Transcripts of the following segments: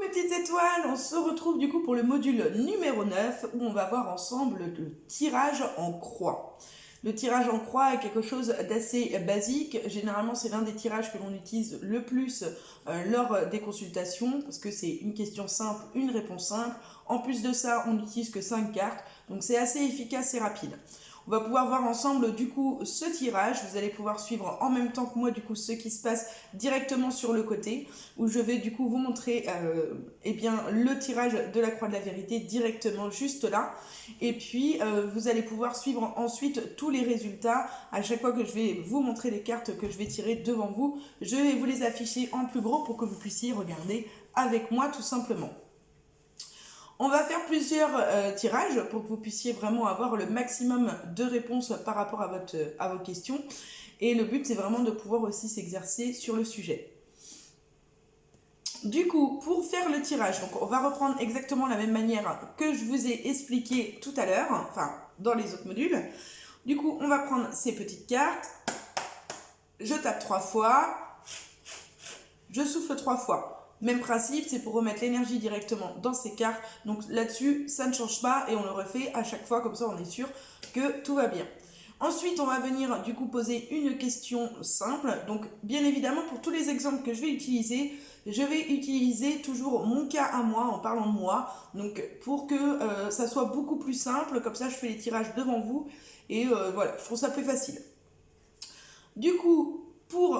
mes petites étoiles, on se retrouve du coup pour le module numéro 9 où on va voir ensemble le tirage en croix. Le tirage en croix est quelque chose d'assez basique. Généralement, c'est l'un des tirages que l'on utilise le plus lors des consultations parce que c'est une question simple, une réponse simple. En plus de ça, on n'utilise que 5 cartes, donc c'est assez efficace et rapide. On va pouvoir voir ensemble du coup ce tirage. Vous allez pouvoir suivre en même temps que moi du coup ce qui se passe directement sur le côté où je vais du coup vous montrer le tirage de la croix de la vérité directement juste là. Et puis vous allez pouvoir suivre ensuite tous les résultats. À chaque fois que je vais vous montrer les cartes que je vais tirer devant vous, je vais vous les afficher en plus gros pour que vous puissiez regarder avec moi tout simplement. On va faire plusieurs tirages pour que vous puissiez vraiment avoir le maximum de réponses par rapport à vos questions. Et le but, c'est vraiment de pouvoir aussi s'exercer sur le sujet. Du coup, pour faire le tirage, donc on va reprendre exactement la même manière que je vous ai expliqué tout à l'heure, enfin dans les autres modules. Du coup, on va prendre ces petites cartes. Je tape 3 fois. Je souffle 3 fois. Même principe, c'est pour remettre l'énergie directement dans ces cartes. Donc là-dessus, ça ne change pas et on le refait à chaque fois, comme ça on est sûr que tout va bien. Ensuite, on va venir du coup poser une question simple. Donc bien évidemment, pour tous les exemples que je vais utiliser toujours mon cas à moi en parlant de moi. Donc pour que ça soit beaucoup plus simple, comme ça je fais les tirages devant vous et voilà, je trouve ça plus facile. Du coup,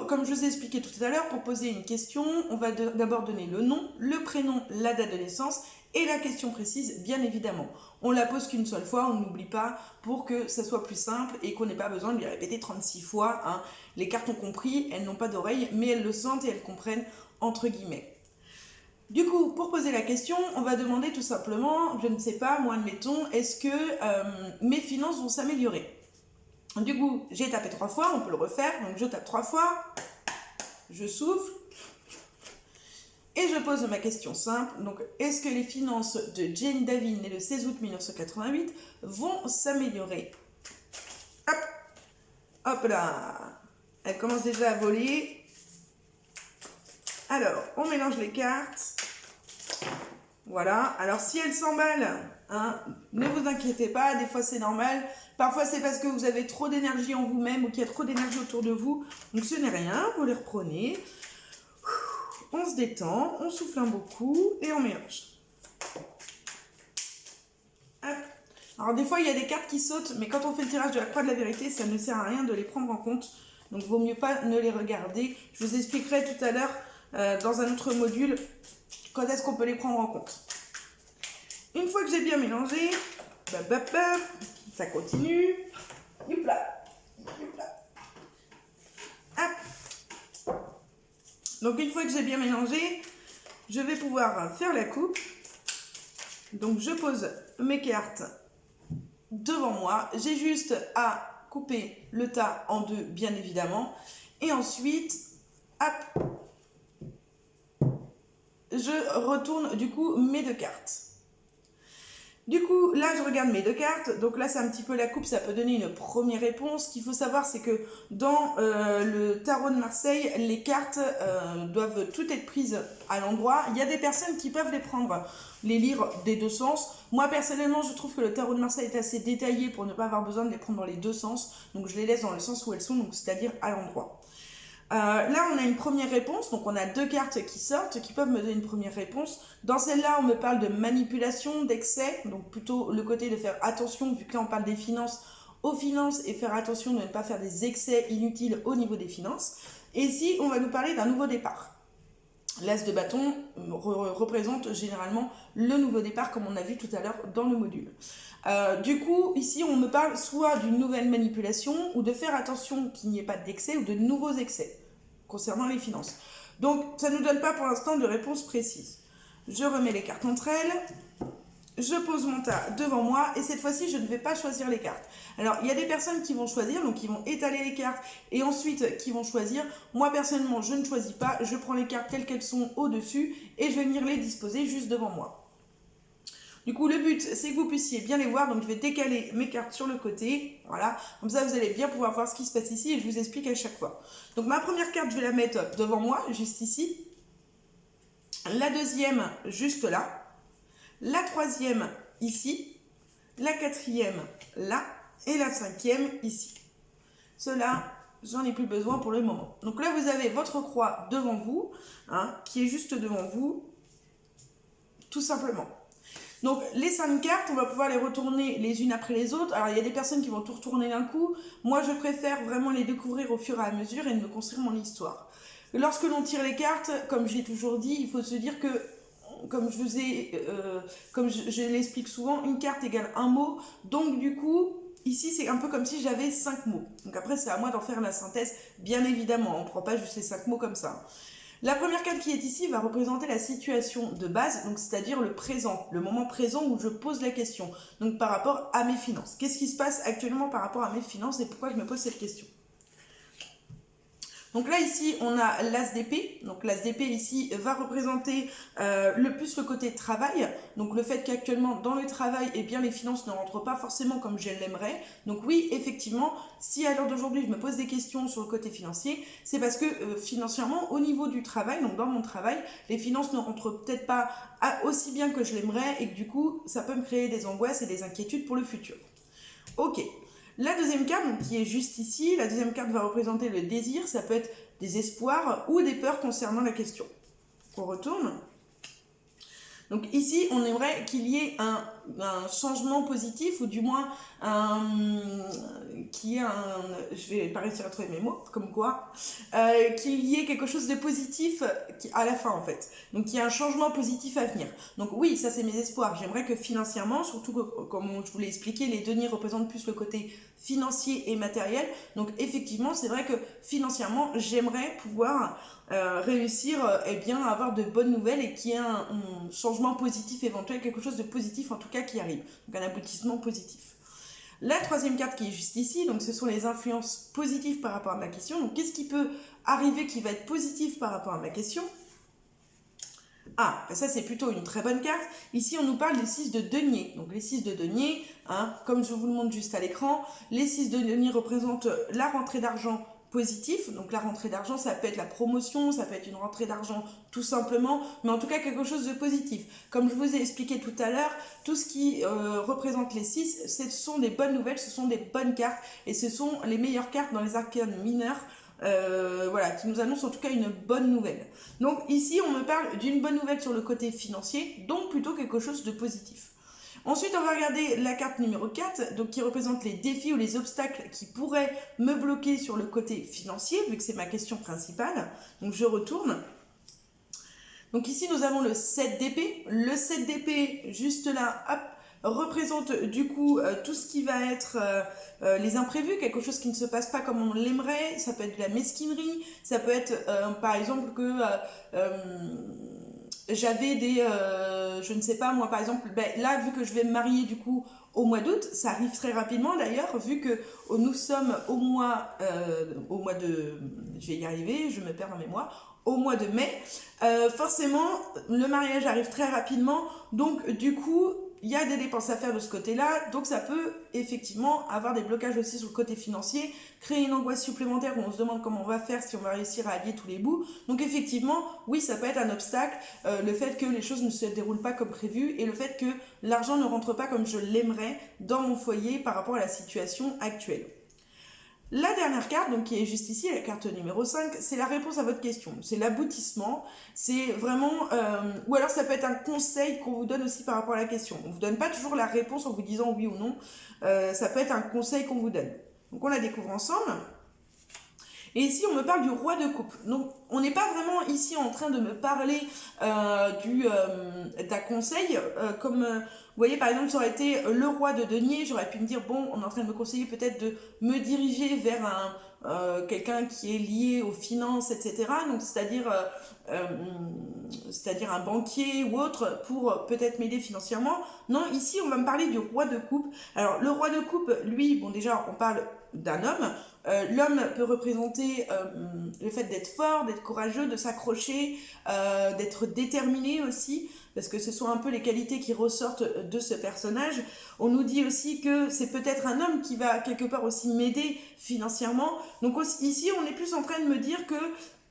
comme je vous ai expliqué tout à l'heure, pour poser une question, on va d'abord donner le nom, le prénom, la date de naissance et la question précise, bien évidemment. On la pose qu'une seule fois, on n'oublie pas pour que ça soit plus simple et qu'on n'ait pas besoin de lui répéter 36 fois. Hein. Les cartes ont compris, elles n'ont pas d'oreilles, mais elles le sentent et elles comprennent entre guillemets. Du coup, pour poser la question, on va demander tout simplement, je ne sais pas, moi admettons, est-ce que mes finances vont s'améliorer ? Du coup, j'ai tapé 3 fois, on peut le refaire. Donc je tape 3 fois, je souffle et je pose ma question simple. Donc, est-ce que les finances de Jane Davin, née le 16 août 1988, vont s'améliorer ? Hop, hop là, elle commence déjà à voler. Alors, on mélange les cartes. Voilà, alors si elle s'emballe, hein, ne vous inquiétez pas, des fois c'est normal. Parfois c'est parce que vous avez trop d'énergie en vous-même ou qu'il y a trop d'énergie autour de vous. Donc ce n'est rien, vous les reprenez. On se détend, on souffle un beau coup et on mélange. Hop. Alors des fois il y a des cartes qui sautent, mais quand on fait le tirage de la croix de la vérité, ça ne sert à rien de les prendre en compte. Donc vaut mieux pas ne les regarder. Je vous expliquerai tout à l'heure dans un autre module quand est-ce qu'on peut les prendre en compte. Une fois que j'ai bien mélangé, ça continue. Youpla, youpla. Hop. Donc une fois que j'ai bien mélangé, je vais pouvoir faire la coupe. Donc je pose mes cartes devant moi. J'ai juste à couper le tas en deux, bien évidemment. Et ensuite, hop, je retourne du coup mes 2 cartes. Du coup, là, je regarde mes 2 cartes. Donc là, c'est un petit peu la coupe, ça peut donner une première réponse. Ce qu'il faut savoir, c'est que dans le tarot de Marseille, les cartes doivent toutes être prises à l'endroit. Il y a des personnes qui peuvent les lire des 2 sens. Moi, personnellement, je trouve que le tarot de Marseille est assez détaillé pour ne pas avoir besoin de les prendre dans les 2 sens. Donc, je les laisse dans le sens où elles sont, donc c'est-à-dire à l'endroit. Là, on a une première réponse, donc on a 2 cartes qui sortent, qui peuvent me donner une première réponse. Dans celle-là, on me parle de manipulation, d'excès, donc plutôt le côté de faire attention, vu que là on parle des finances, aux finances, et faire attention de ne pas faire des excès inutiles au niveau des finances. Et ici, on va nous parler d'un nouveau départ. L'as de bâton représente généralement le nouveau départ, comme on a vu tout à l'heure dans le module. Du coup, ici, on me parle soit d'une nouvelle manipulation ou de faire attention qu'il n'y ait pas d'excès ou de nouveaux excès concernant les finances. Donc, ça ne nous donne pas pour l'instant de réponse précise. Je remets les cartes entre elles. Je pose mon tas devant moi et cette fois-ci, je ne vais pas choisir les cartes. Alors, il y a des personnes qui vont choisir, donc qui vont étaler les cartes et ensuite qui vont choisir. Moi, personnellement, je ne choisis pas. Je prends les cartes telles qu'elles sont au-dessus et je vais venir les disposer juste devant moi. Du coup, le but, c'est que vous puissiez bien les voir. Donc, je vais décaler mes cartes sur le côté. Voilà. Comme ça, vous allez bien pouvoir voir ce qui se passe ici et je vous explique à chaque fois. Donc, ma première carte, je vais la mettre devant moi, juste ici. la deuxième juste là, la troisième ici, la quatrième là, et la cinquième ici. Cela, j'en ai plus besoin pour le moment. Donc là, vous avez votre croix devant vous, hein, qui est juste devant vous, tout simplement. Donc les 5 cartes, on va pouvoir les retourner les unes après les autres. Alors il y a des personnes qui vont tout retourner d'un coup. Moi, je préfère vraiment les découvrir au fur et à mesure et de me construire mon histoire. Lorsque l'on tire les cartes, comme j'ai toujours dit, il faut se dire que, comme je l'explique souvent, une carte égale un mot. Donc du coup, ici c'est un peu comme si j'avais 5 mots. Donc après, c'est à moi d'en faire la synthèse, bien évidemment. On ne prend pas juste les 5 mots comme ça. La première carte qui est ici va représenter la situation de base, donc c'est-à-dire le présent, le moment présent où je pose la question, donc par rapport à mes finances. Qu'est-ce qui se passe actuellement par rapport à mes finances et pourquoi je me pose cette question? Donc là, ici, on a l'as d'épée. Donc l'as d'épée, ici, va représenter le plus le côté travail. Donc le fait qu'actuellement, dans le travail, eh bien, les finances ne rentrent pas forcément comme je l'aimerais. Donc oui, effectivement, si à l'heure d'aujourd'hui, je me pose des questions sur le côté financier, c'est parce que financièrement, au niveau du travail, donc dans mon travail, les finances ne rentrent peut-être pas aussi bien que je l'aimerais et que du coup, ça peut me créer des angoisses et des inquiétudes pour le futur. Ok. La deuxième carte, donc, qui est juste ici, la deuxième carte va représenter le désir, ça peut être des espoirs ou des peurs concernant la question. On retourne. Donc ici, on aimerait qu'il y ait un changement positif, ou du moins je vais pas réussir à trouver mes mots, comme quoi, qu'il y ait quelque chose de positif à la fin en fait. Donc il y a un changement positif à venir. Donc oui, ça c'est mes espoirs. J'aimerais que financièrement, surtout que, comme je vous l'ai expliqué, les deniers représentent plus le côté financier et matériel. Donc effectivement, c'est vrai que financièrement, j'aimerais pouvoir réussir eh bien, à avoir de bonnes nouvelles et qu'il y ait un changement positif éventuel, quelque chose de positif en tout cas qui arrive, donc un aboutissement positif. La troisième carte qui est juste ici, donc ce sont les influences positives par rapport à ma question. Donc qu'est-ce qui peut arriver qui va être positif par rapport à ma question? Ah, ça c'est plutôt une très bonne carte. Ici on nous parle des 6 de denier. Donc les 6 de denier, hein, comme je vous le montre juste à l'écran, les 6 de denier représentent la rentrée d'argent positif. Donc la rentrée d'argent, ça peut être la promotion, ça peut être une rentrée d'argent tout simplement, mais en tout cas quelque chose de positif. Comme je vous ai expliqué tout à l'heure, tout ce qui représente les 6, ce sont des bonnes nouvelles, ce sont des bonnes cartes et ce sont les meilleures cartes dans les arcanes mineures. Voilà, qui nous annonce en tout cas une bonne nouvelle. Donc ici, on me parle d'une bonne nouvelle sur le côté financier, donc plutôt quelque chose de positif. Ensuite, on va regarder la carte numéro 4, donc qui représente les défis ou les obstacles qui pourraient me bloquer sur le côté financier, vu que c'est ma question principale. Donc je retourne. Donc ici, nous avons le 7 d'épée. Le 7 d'épée, juste là, hop, représente du coup tout ce qui va être les imprévus, quelque chose qui ne se passe pas comme on l'aimerait. Ça peut être de la mesquinerie, ça peut être par exemple que j'avais des je ne sais pas moi par exemple, ben, là vu que je vais me marier du coup au mois d'août, ça arrive très rapidement d'ailleurs, vu que nous sommes au mois de, je vais y arriver, je me perds dans mes mois, au mois de mai, forcément le mariage arrive très rapidement, donc du coup il y a des dépenses à faire de ce côté-là, donc ça peut effectivement avoir des blocages aussi sur le côté financier, créer une angoisse supplémentaire où on se demande comment on va faire, si on va réussir à allier tous les bouts. Donc effectivement, oui, ça peut être un obstacle, le fait que les choses ne se déroulent pas comme prévu et le fait que l'argent ne rentre pas comme je l'aimerais dans mon foyer par rapport à la situation actuelle. La dernière carte, donc qui est juste ici, la carte numéro 5, c'est la réponse à votre question. C'est l'aboutissement, c'est vraiment... ou alors ça peut être un conseil qu'on vous donne aussi par rapport à la question. On ne vous donne pas toujours la réponse en vous disant oui ou non. Ça peut être un conseil qu'on vous donne. Donc on la découvre ensemble. Et ici, on me parle du roi de coupe. Donc, on n'est pas vraiment ici en train de me parler d'un conseil. Vous voyez, par exemple, ça aurait été le roi de denier. J'aurais pu me dire, bon, on est en train de me conseiller peut-être de me diriger vers quelqu'un qui est lié aux finances, etc. Donc, c'est-à-dire un banquier ou autre pour peut-être m'aider financièrement. Non, ici, on va me parler du roi de coupe. Alors, le roi de coupe, lui, bon, déjà, on parle d'un homme. L'homme peut représenter le fait d'être fort, d'être courageux, de s'accrocher, d'être déterminé aussi, parce que ce sont un peu les qualités qui ressortent de ce personnage. On nous dit aussi que c'est peut-être un homme qui va quelque part aussi m'aider financièrement. Donc aussi, ici, on est plus en train de me dire que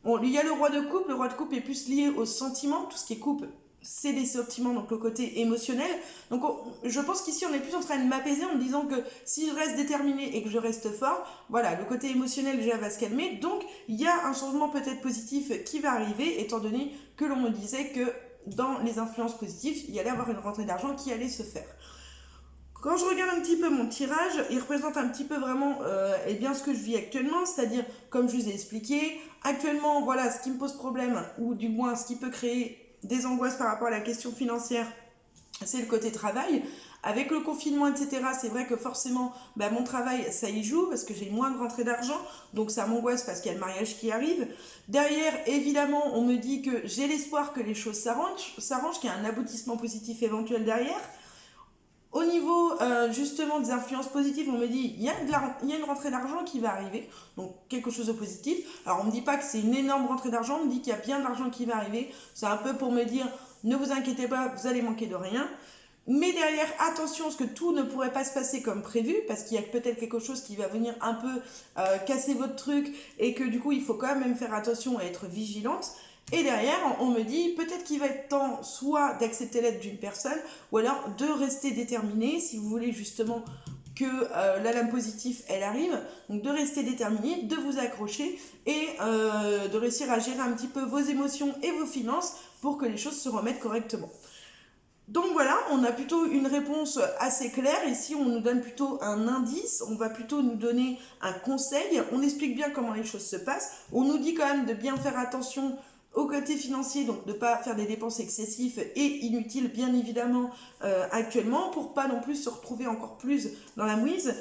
Il y a le roi de coupe. Le roi de coupe est plus lié aux sentiments. Tout ce qui est coupe, c'est des sentiments, donc le côté émotionnel. Donc je pense qu'ici on est plus en train de m'apaiser en me disant que si je reste déterminé et que je reste fort, voilà, le côté émotionnel déjà va se calmer. Donc il y a un changement peut-être positif qui va arriver, étant donné que l'on me disait que dans les influences positives, il y allait avoir une rentrée d'argent qui allait se faire. Quand je regarde un petit peu mon tirage, il représente un petit peu vraiment eh bien, ce que je vis actuellement, c'est-à-dire, comme je vous ai expliqué, actuellement, voilà, ce qui me pose problème, ou du moins ce qui peut créer des angoisses par rapport à la question financière, c'est le côté travail. Avec le confinement, etc., c'est vrai que forcément, bah, mon travail, ça y joue, parce que j'ai moins de rentrée d'argent, donc ça m'angoisse parce qu'il y a le mariage qui arrive. Derrière, évidemment, on me dit que j'ai l'espoir que les choses s'arrangent, qu'il y a un aboutissement positif éventuel derrière. Au niveau justement des influences positives, on me dit il y a une rentrée d'argent qui va arriver, donc quelque chose de positif. Alors on me dit pas que c'est une énorme rentrée d'argent, on me dit qu'il y a bien de l'argent qui va arriver. C'est un peu pour me dire ne vous inquiétez pas, vous allez manquer de rien. Mais derrière, attention, parce que tout ne pourrait pas se passer comme prévu, parce qu'il y a peut-être quelque chose qui va venir un peu casser votre truc, et que du coup il faut quand même faire attention et être vigilante. Et derrière, on me dit peut-être qu'il va être temps soit d'accepter l'aide d'une personne, ou alors de rester déterminé si vous voulez justement que la lame positive elle arrive, donc de rester déterminé, de vous accrocher et de réussir à gérer un petit peu vos émotions et vos finances pour que les choses se remettent correctement. Donc voilà, on a plutôt une réponse assez claire. Ici, on nous donne plutôt un indice, on va plutôt nous donner un conseil. On explique bien comment les choses se passent. On nous dit quand même de bien faire attention au côté financier, donc de ne pas faire des dépenses excessives et inutiles, bien évidemment, actuellement, pour pas non plus se retrouver encore plus dans la mouise.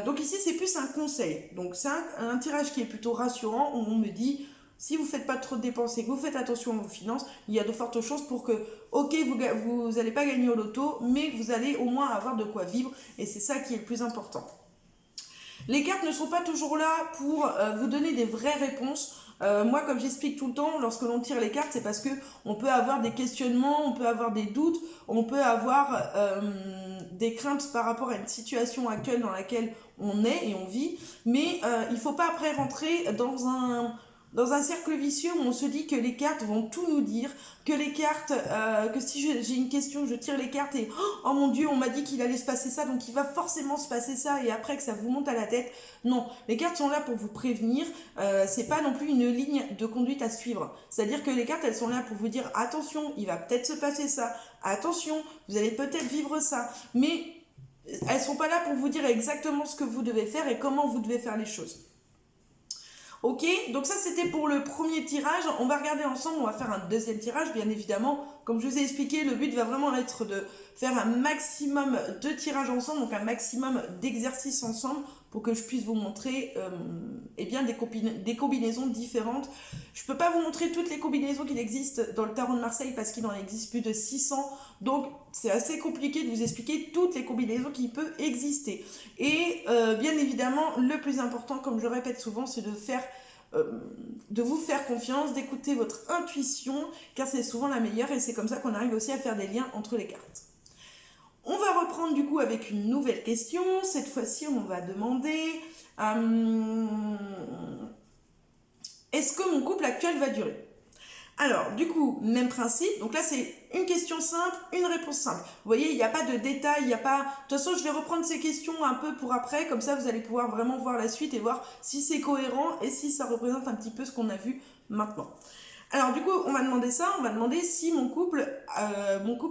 Donc ici, c'est plus un conseil. Donc c'est un tirage qui est plutôt rassurant, où on me dit... Si vous ne faites pas trop de dépenses et que vous faites attention à vos finances, il y a de fortes chances pour que, ok, vous n'allez pas gagner au loto, mais vous allez au moins avoir de quoi vivre. Et c'est ça qui est le plus important. Les cartes ne sont pas toujours là pour vous donner des vraies réponses. Moi, comme j'explique tout le temps, lorsque l'on tire les cartes, c'est parce que on peut avoir des questionnements, on peut avoir des doutes, on peut avoir des craintes par rapport à une situation actuelle dans laquelle on est et on vit. Mais il ne faut pas après rentrer dans un cercle vicieux où on se dit que les cartes vont tout nous dire, que les cartes, que si j'ai une question, je tire les cartes et oh mon Dieu, on m'a dit qu'il allait se passer ça, donc il va forcément se passer ça, et après que ça vous monte à la tête. Non, les cartes sont là pour vous prévenir, c'est pas non plus une ligne de conduite à suivre. C'est-à-dire que les cartes, elles sont là pour vous dire attention, il va peut-être se passer ça, attention, vous allez peut-être vivre ça, mais elles sont pas là pour vous dire exactement ce que vous devez faire et comment vous devez faire les choses. Ok, donc ça c'était pour le premier tirage. On va regarder ensemble, on va faire un deuxième tirage, bien évidemment. Comme je vous ai expliqué, le but va vraiment être de faire un maximum de tirages ensemble, donc un maximum d'exercices ensemble pour que je puisse vous montrer eh bien des combinaisons différentes. Je ne peux pas vous montrer toutes les combinaisons qu'il existe dans le tarot de Marseille parce qu'il en existe plus de 600. Donc c'est assez compliqué de vous expliquer toutes les combinaisons qui peuvent exister. Et bien évidemment, le plus important, comme je répète souvent, c'est de vous faire confiance, d'écouter votre intuition, car c'est souvent la meilleure et c'est comme ça qu'on arrive aussi à faire des liens entre les cartes. On va reprendre du coup avec une nouvelle question. Cette fois-ci, on va demander est-ce que mon couple actuel va durer ? Alors, du coup, même principe. Donc là, c'est une question simple, une réponse simple. Vous voyez, il n'y a pas de détails, il n'y a pas... De toute façon, je vais reprendre ces questions un peu pour après. Comme ça, vous allez pouvoir vraiment voir la suite et voir si c'est cohérent et si ça représente un petit peu ce qu'on a vu maintenant. Alors, du coup, on va demander ça. On va demander si mon couple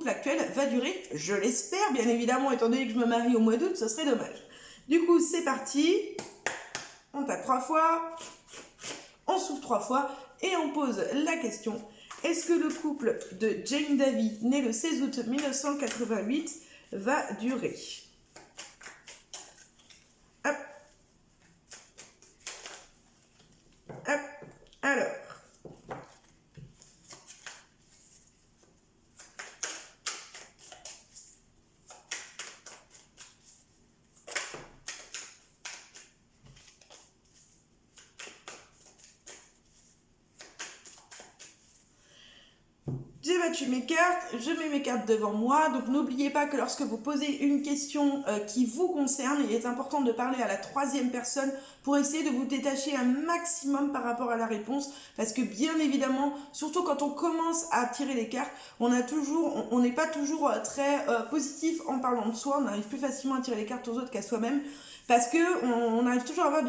actuel va durer. Je l'espère, bien évidemment, étant donné que je me marie au mois d'août, ce serait dommage. Du coup, c'est parti. On tape 3 fois. On souffle 3 fois. Et on pose la question, est-ce que le couple de Jane Davy, né le 16 août 1988, va durer ? Hop. Hop. Alors. J'ai débattu mes cartes, je mets mes cartes devant moi. Donc n'oubliez pas que lorsque vous posez une question qui vous concerne, il est important de parler à la troisième personne pour essayer de vous détacher un maximum par rapport à la réponse. Parce que bien évidemment, surtout quand on commence à tirer les cartes, on n'est pas toujours très positif en parlant de soi. On arrive plus facilement à tirer les cartes aux autres qu'à soi-même. Parce qu'on arrive toujours à avoir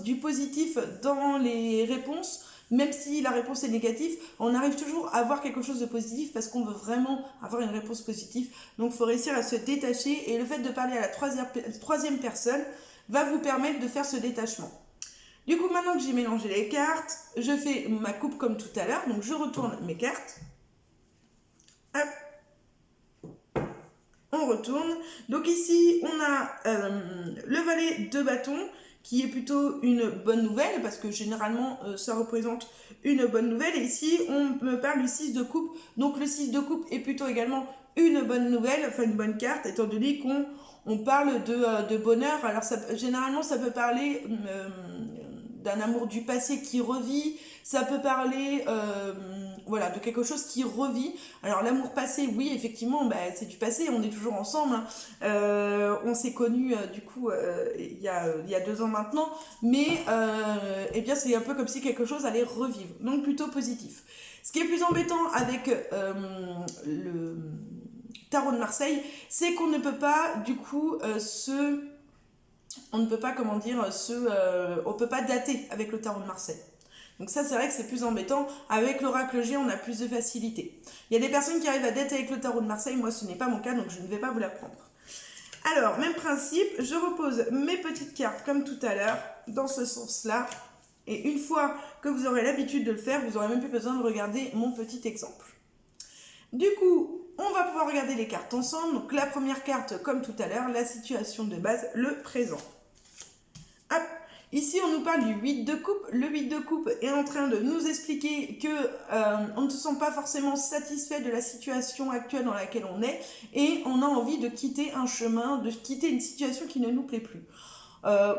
du positif dans les réponses. Même si la réponse est négative, on arrive toujours à avoir quelque chose de positif parce qu'on veut vraiment avoir une réponse positive. Donc il faut réussir à se détacher et le fait de parler à la troisième personne va vous permettre de faire ce détachement. Du coup, maintenant que j'ai mélangé les cartes, je fais ma coupe comme tout à l'heure. Donc je retourne mes cartes. Hop. On retourne. Donc ici, on a le valet de bâton, qui est plutôt une bonne nouvelle, parce que généralement, ça représente une bonne nouvelle. Et ici, on me parle du 6 de coupe. Donc, le 6 de coupe est plutôt également une bonne nouvelle, enfin une bonne carte, étant donné qu'on parle de bonheur. Alors, généralement, ça peut parler d'un amour du passé qui revit. Ça peut parler voilà, de quelque chose qui revit. Alors l'amour passé, oui, effectivement, c'est du passé, on est toujours ensemble. On s'est connus du coup il y a 2 ans maintenant, mais eh bien c'est un peu comme si quelque chose allait revivre, donc plutôt positif. Ce qui est plus embêtant avec le tarot de Marseille, c'est qu'on ne peut pas du coup on ne peut pas, comment dire, on peut pas dater avec le tarot de Marseille. Donc ça, c'est vrai que c'est plus embêtant. Avec l'oracle G, on a plus de facilité. Il y a des personnes qui arrivent à dater avec le tarot de Marseille. Moi, ce n'est pas mon cas, donc je ne vais pas vous l'apprendre. Alors, même principe, je repose mes petites cartes comme tout à l'heure, dans ce sens-là. Et une fois que vous aurez l'habitude de le faire, vous n'aurez même plus besoin de regarder mon petit exemple. Du coup, on va pouvoir regarder les cartes ensemble. Donc la première carte, comme tout à l'heure, la situation de base, le présent. Hop. Ici, on nous parle du 8 de coupe. Le 8 de coupe est en train de nous expliquer qu'on ne se sent pas forcément satisfait de la situation actuelle dans laquelle on est et on a envie de quitter un chemin, de quitter une situation qui ne nous plaît plus.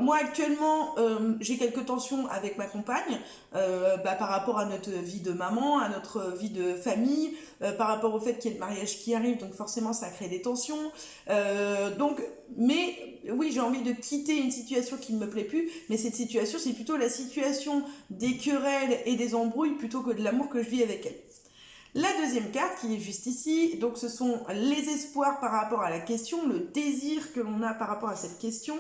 Moi actuellement j'ai quelques tensions avec ma compagne par rapport à notre vie de maman, à notre vie de famille, par rapport au fait qu'il y ait le mariage qui arrive, donc forcément ça crée des tensions. Mais oui, j'ai envie de quitter une situation qui ne me plaît plus, mais cette situation c'est plutôt la situation des querelles et des embrouilles plutôt que de l'amour que je vis avec elle. La deuxième carte qui est juste ici, donc ce sont les espoirs par rapport à la question, le désir que l'on a par rapport à cette question.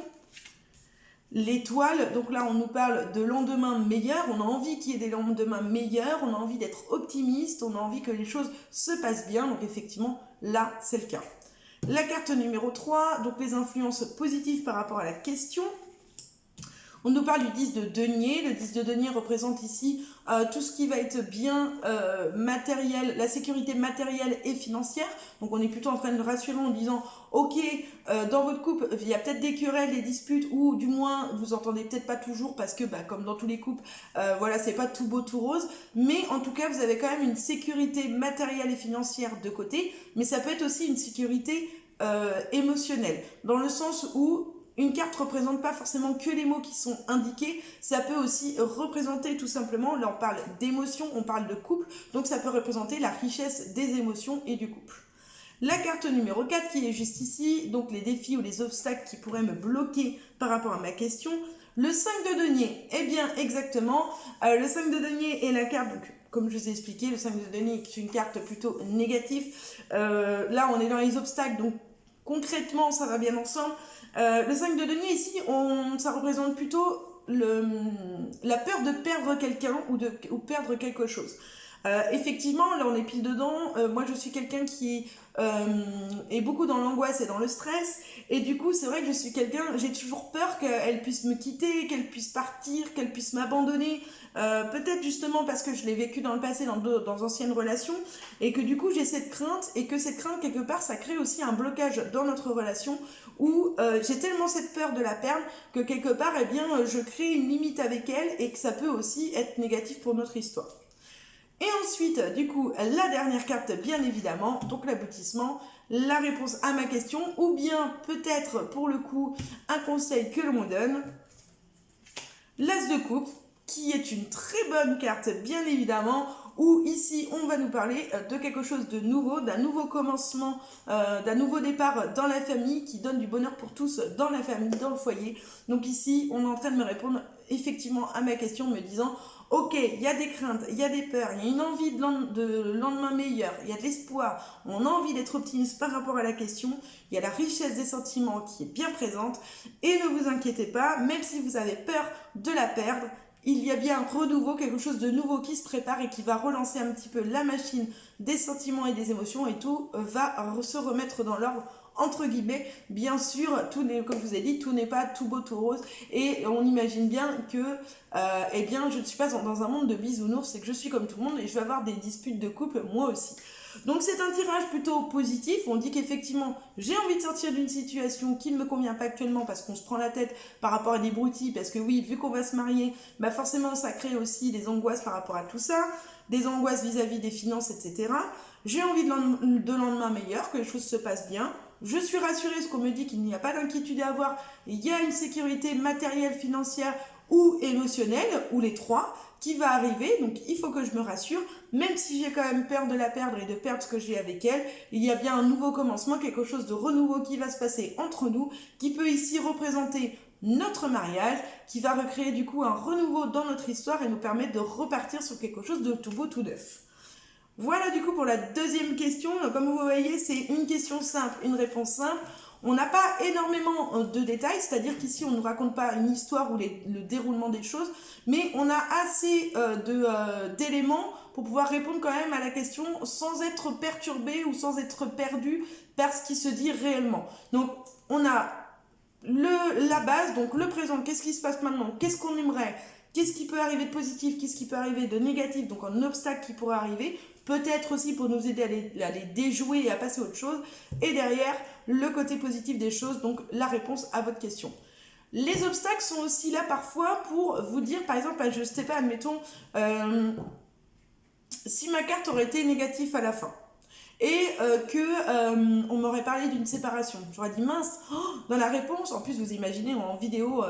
L'étoile, donc là on nous parle de lendemain meilleur, on a envie qu'il y ait des lendemains meilleurs, on a envie d'être optimiste, on a envie que les choses se passent bien, donc effectivement là c'est le cas. La carte numéro 3, donc les influences positives par rapport à la question. On nous parle du 10 de denier. Le 10 de denier représente ici tout ce qui va être bien matériel, la sécurité matérielle et financière. Donc on est plutôt en train de le rassurer en disant ok, dans votre couple, il y a peut-être des querelles, des disputes, ou du moins vous entendez peut-être pas toujours parce que comme dans tous les couples, voilà, c'est pas tout beau, tout rose. Mais en tout cas, vous avez quand même une sécurité matérielle et financière de côté, mais ça peut être aussi une sécurité émotionnelle, dans le sens où une carte ne représente pas forcément que les mots qui sont indiqués, ça peut aussi représenter tout simplement, là on parle d'émotion, on parle de couple, donc ça peut représenter la richesse des émotions et du couple. La carte numéro 4 qui est juste ici, donc les défis ou les obstacles qui pourraient me bloquer par rapport à ma question. Le 5 de denier, eh bien exactement, le 5 de denier est la carte, donc comme je vous ai expliqué, le 5 de denier est une carte plutôt négative. Là on est dans les obstacles, donc concrètement ça va bien ensemble. Le 5 de denier ici, ça représente plutôt la peur de perdre quelqu'un ou perdre quelque chose. Effectivement, là on est pile dedans. Moi je suis quelqu'un qui est beaucoup dans l'angoisse et dans le stress. Et du coup, c'est vrai que je suis quelqu'un, j'ai toujours peur qu'elle puisse me quitter, qu'elle puisse partir, qu'elle puisse m'abandonner. Peut-être justement parce que je l'ai vécu dans le passé, dans anciennes relations, et que du coup j'ai cette crainte, et que cette crainte quelque part ça crée aussi un blocage dans notre relation où j'ai tellement cette peur de la perdre que quelque part eh bien, je crée une limite avec elle et que ça peut aussi être négatif pour notre histoire. Et ensuite, du coup, la dernière carte, bien évidemment, donc l'aboutissement, la réponse à ma question, ou bien peut-être pour le coup un conseil que l'on me donne. L'as de coupe. qui est une très bonne carte, bien évidemment, où ici, on va nous parler de quelque chose de nouveau, d'un nouveau commencement, d'un nouveau départ dans la famille qui donne du bonheur pour tous dans la famille, dans le foyer. Donc ici, on est en train de me répondre effectivement à ma question, me disant ok, il y a des craintes, il y a des peurs, il y a une envie de lendemain meilleur, il y a de l'espoir, on a envie d'être optimiste par rapport à la question, il y a la richesse des sentiments qui est bien présente, et ne vous inquiétez pas, même si vous avez peur de la perdre, il y a bien un renouveau, quelque chose de nouveau qui se prépare et qui va relancer un petit peu la machine des sentiments et des émotions, et tout va se remettre dans l'ordre, entre guillemets. Bien sûr, comme je vous ai dit, tout n'est pas tout beau, tout rose, et on imagine bien que eh bien, je ne suis pas dans un monde de bisounours, c'est que je suis comme tout le monde et je vais avoir des disputes de couple moi aussi. Donc c'est un tirage plutôt positif, on dit qu'effectivement j'ai envie de sortir d'une situation qui ne me convient pas actuellement parce qu'on se prend la tête par rapport à des broutilles, parce que oui, vu qu'on va se marier, bah forcément ça crée aussi des angoisses par rapport à tout ça, des angoisses vis-à-vis des finances, etc. J'ai envie de lendemain meilleur, que les choses se passent bien. Je suis rassurée parce qu'on me dit qu'il n'y a pas d'inquiétude à avoir, il y a une sécurité matérielle, financière ou émotionnelle, ou les trois, qui va arriver, donc il faut que je me rassure, même si j'ai quand même peur de la perdre et de perdre ce que j'ai avec elle, il y a bien un nouveau commencement, quelque chose de renouveau qui va se passer entre nous, qui peut ici représenter notre mariage, qui va recréer du coup un renouveau dans notre histoire et nous permettre de repartir sur quelque chose de tout beau, tout neuf. Voilà du coup pour la deuxième question. Comme vous voyez, c'est une question simple, une réponse simple. On n'a pas énormément de détails, c'est-à-dire qu'ici on ne nous raconte pas une histoire ou le déroulement des choses, mais on a assez d'éléments pour pouvoir répondre quand même à la question sans être perturbé ou sans être perdu par ce qui se dit réellement. Donc on a la base, donc le présent, qu'est-ce qui se passe maintenant, qu'est-ce qu'on aimerait, qu'est-ce qui peut arriver de positif, qu'est-ce qui peut arriver de négatif, donc un obstacle qui pourrait arriver, peut-être aussi pour nous aider à les déjouer et à passer à autre chose, et derrière, le côté positif des choses, donc la réponse à votre question. Les obstacles sont aussi là parfois pour vous dire, par exemple, je ne sais pas, admettons, si ma carte aurait été négative à la fin, et on m'aurait parlé d'une séparation, j'aurais dit mince, dans la réponse, en plus vous imaginez en vidéo,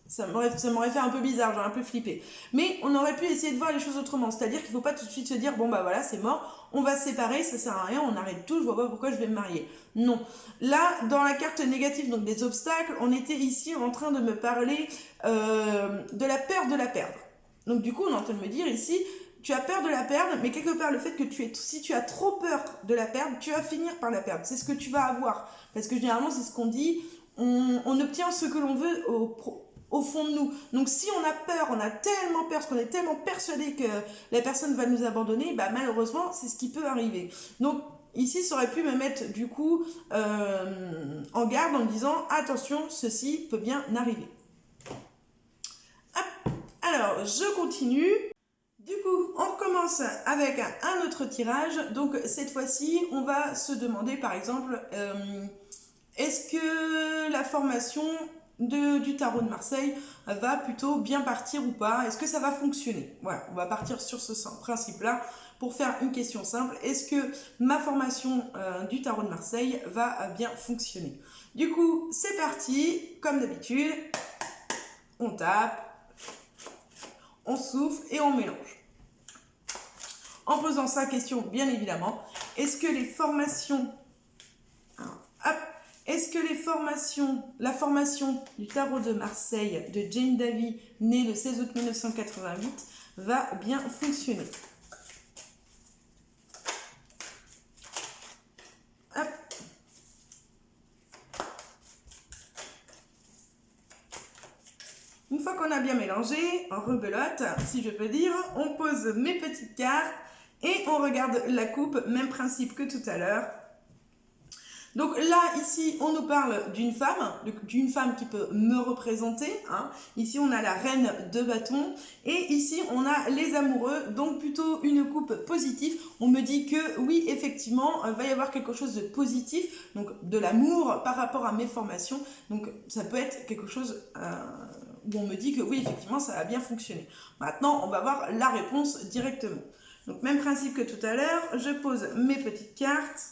ça m'aurait fait un peu bizarre, j'aurais un peu flippé. Mais on aurait pu essayer de voir les choses autrement. C'est-à-dire qu'il ne faut pas tout de suite se dire, bon bah voilà, c'est mort, on va se séparer, ça sert à rien, on arrête tout, je vois pas pourquoi je vais me marier. Non. Là, dans la carte négative, donc des obstacles, on était ici en train de me parler de la peur de la perdre. Donc du coup, on est en train de me dire ici, tu as peur de la perdre, mais quelque part, le fait que si tu as trop peur de la perdre, tu vas finir par la perdre. C'est ce que tu vas avoir. Parce que généralement, c'est ce qu'on dit, on obtient ce que l'on veut au fond de nous. Donc si on a peur, on a tellement peur, parce qu'on est tellement persuadé que la personne va nous abandonner, bah malheureusement, c'est ce qui peut arriver. Donc ici, ça aurait pu me mettre du coup en garde en me disant, attention, ceci peut bien arriver. Hop. Alors, je continue. Du coup, on recommence avec un autre tirage. Donc cette fois-ci, on va se demander par exemple, est-ce que la formation du tarot de Marseille va plutôt bien partir ou pas? Est-ce que ça va fonctionner? Voilà, on va partir sur ce principe-là pour faire une question simple. Est-ce que ma formation du tarot de Marseille va bien fonctionner? Du coup, c'est parti. Comme d'habitude, on tape, on souffle et on mélange. En posant sa question, bien évidemment, est-ce que les formations... Hop, est-ce que la formation du tarot de Marseille de Jane Davy, née le 16 août 1988, va bien fonctionner? Hop. Une fois qu'on a bien mélangé, en rebelote, si je peux dire, on pose mes petites cartes et on regarde la coupe, même principe que tout à l'heure. Donc là, ici, on nous parle d'une femme qui peut me représenter. Hein. Ici, on a la reine de bâton. Et ici, on a les amoureux, donc plutôt une coupe positive. On me dit que oui, effectivement, il va y avoir quelque chose de positif, donc de l'amour par rapport à mes formations. Donc ça peut être quelque chose où on me dit que oui, effectivement, ça va bien fonctionner. Maintenant, on va voir la réponse directement. Donc même principe que tout à l'heure, je pose mes petites cartes.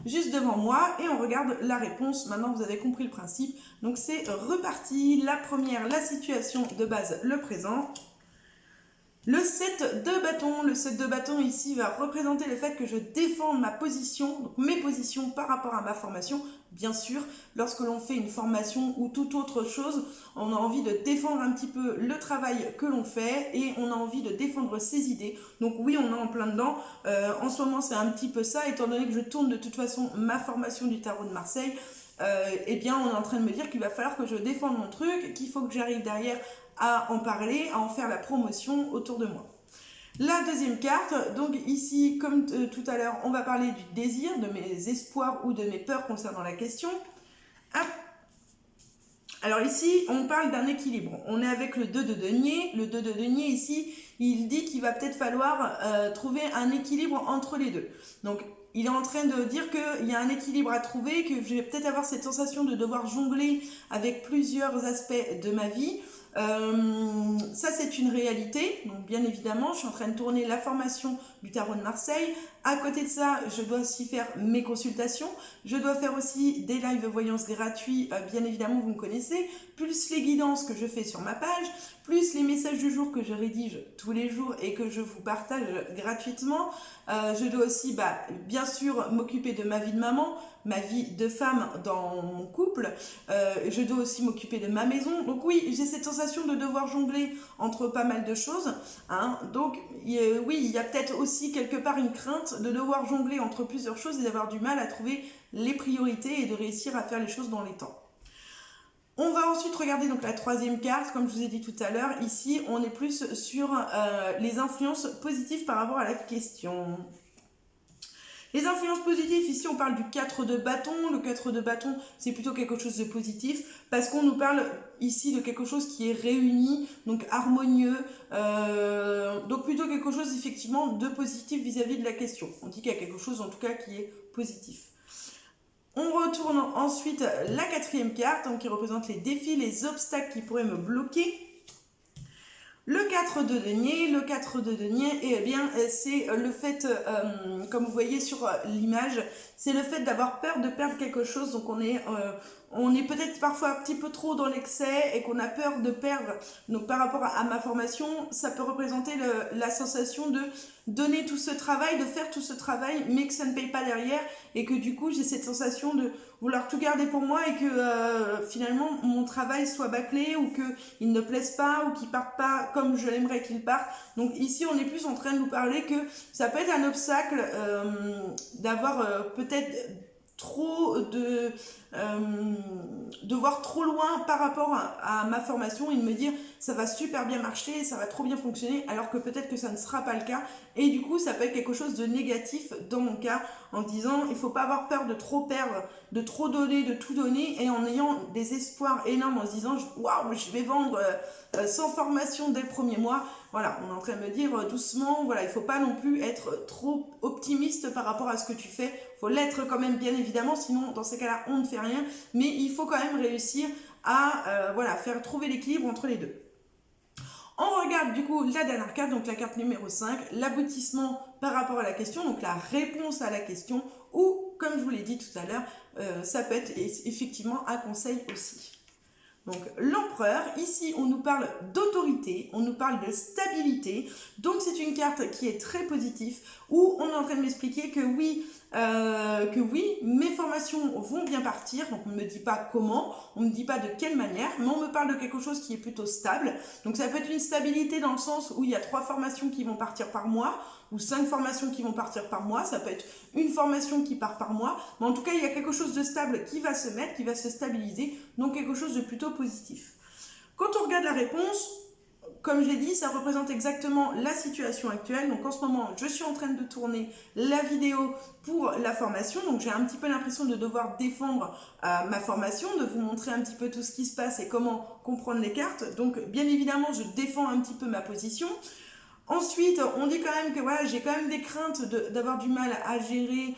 juste devant moi et on regarde la réponse. Maintenant, vous avez compris le principe. Donc, c'est reparti. La première, la situation de base, le présent. Le 7 de bâton. Le 7 de bâton ici va représenter le fait que je défends ma position, donc mes positions par rapport à ma formation. Bien sûr, lorsque l'on fait une formation ou toute autre chose, on a envie de défendre un petit peu le travail que l'on fait et on a envie de défendre ses idées. Donc oui, on est en plein dedans. En ce moment, c'est un petit peu ça, étant donné que je tourne de toute façon ma formation du tarot de Marseille. Eh bien, on est en train de me dire qu'il va falloir que je défende mon truc, qu'il faut que j'arrive derrière à en parler, à en faire la promotion autour de moi. La deuxième carte, donc ici, comme tout à l'heure, on va parler du désir, de mes espoirs ou de mes peurs concernant la question. Hop. Alors ici, on parle d'un équilibre. On est avec le 2 de denier. Le 2 de denier, ici, il dit qu'il va peut-être falloir trouver un équilibre entre les deux. Donc, il est en train de dire qu'il y a un équilibre à trouver, que je vais peut-être avoir cette sensation de devoir jongler avec plusieurs aspects de ma vie. Ça, c'est une réalité. Donc, bien évidemment, je suis en train de tourner la formation du tarot de Marseille. À côté de ça, je dois aussi faire mes consultations. Je dois faire aussi des live voyances gratuits, bien évidemment, vous me connaissez, plus les guidances que je fais sur ma page, plus les messages du jour que je rédige tous les jours et que je vous partage gratuitement. Je dois aussi, bien sûr, m'occuper de ma vie de maman, ma vie de femme dans mon couple. Je dois aussi m'occuper de ma maison. Donc oui, j'ai cette sensation de devoir jongler entre pas mal de choses. Hein. Donc oui, il y a peut-être aussi quelque part une crainte de devoir jongler entre plusieurs choses et d'avoir du mal à trouver les priorités et de réussir à faire les choses dans les temps. On va ensuite regarder donc la troisième carte, comme je vous ai dit tout à l'heure. Ici, on est plus sur les influences positives par rapport à la question. Les influences positives, ici on parle du 4 de bâton. Le 4 de bâton, c'est plutôt quelque chose de positif parce qu'on nous parle ici de quelque chose qui est réuni, donc harmonieux, donc plutôt quelque chose effectivement de positif vis-à-vis de la question. On dit qu'il y a quelque chose en tout cas qui est positif. On retourne ensuite la quatrième carte, donc qui représente les défis, les obstacles qui pourraient me bloquer. Le 4 de denier, le 4 de denier, eh bien, c'est le fait, comme vous voyez sur l'image, c'est le fait d'avoir peur de perdre quelque chose. Donc on est peut-être parfois un petit peu trop dans l'excès et qu'on a peur de perdre. Donc par rapport à ma formation, ça peut représenter la sensation de donner tout ce travail, de faire tout ce travail, mais que ça ne paye pas derrière et que du coup j'ai cette sensation de vouloir tout garder pour moi et que finalement mon travail soit bâclé ou qu'il ne plaise pas ou qu'il parte pas comme je l'aimerais qu'il parte. Donc ici on est plus en train de nous parler que ça peut être un obstacle d'avoir peut-être trop de voir trop loin par rapport à ma formation et de me dire ça va super bien marcher, ça va trop bien fonctionner alors que peut-être que ça ne sera pas le cas et du coup ça peut être quelque chose de négatif dans mon cas en disant il faut pas avoir peur de trop perdre, de trop donner, de tout donner et en ayant des espoirs énormes en se disant waouh je vais vendre 100 formations dès le premier mois. Voilà, on est en train de me dire doucement, voilà, il faut pas non plus être trop optimiste par rapport à ce que tu fais. Il faut l'être quand même bien évidemment, sinon dans ces cas-là on ne fait rien, mais il faut quand même réussir à faire trouver l'équilibre entre les deux. On regarde du coup la dernière carte, donc la carte numéro 5, l'aboutissement par rapport à la question, donc la réponse à la question, ou comme je vous l'ai dit tout à l'heure, ça peut être effectivement un conseil aussi. Donc l'empereur, ici on nous parle d'autorité, on nous parle de stabilité, donc c'est une carte qui est très positive, où on est en train de m'expliquer que oui, mes formations vont bien partir, donc on ne me dit pas comment, on ne me dit pas de quelle manière, mais on me parle de quelque chose qui est plutôt stable, donc ça peut être une stabilité dans le sens où il y a 3 formations qui vont partir par mois, ou 5 formations qui vont partir par mois, ça peut être une formation qui part par mois, mais en tout cas il y a quelque chose de stable qui va se mettre, qui va se stabiliser, donc quelque chose de plutôt positif. Quand on regarde la réponse, comme je l'ai dit, ça représente exactement la situation actuelle. Donc en ce moment, je suis en train de tourner la vidéo pour la formation. Donc j'ai un petit peu l'impression de devoir défendre ma formation, de vous montrer un petit peu tout ce qui se passe et comment comprendre les cartes. Donc bien évidemment, je défends un petit peu ma position. Ensuite, on dit quand même que voilà, j'ai quand même des craintes d'avoir du mal à gérer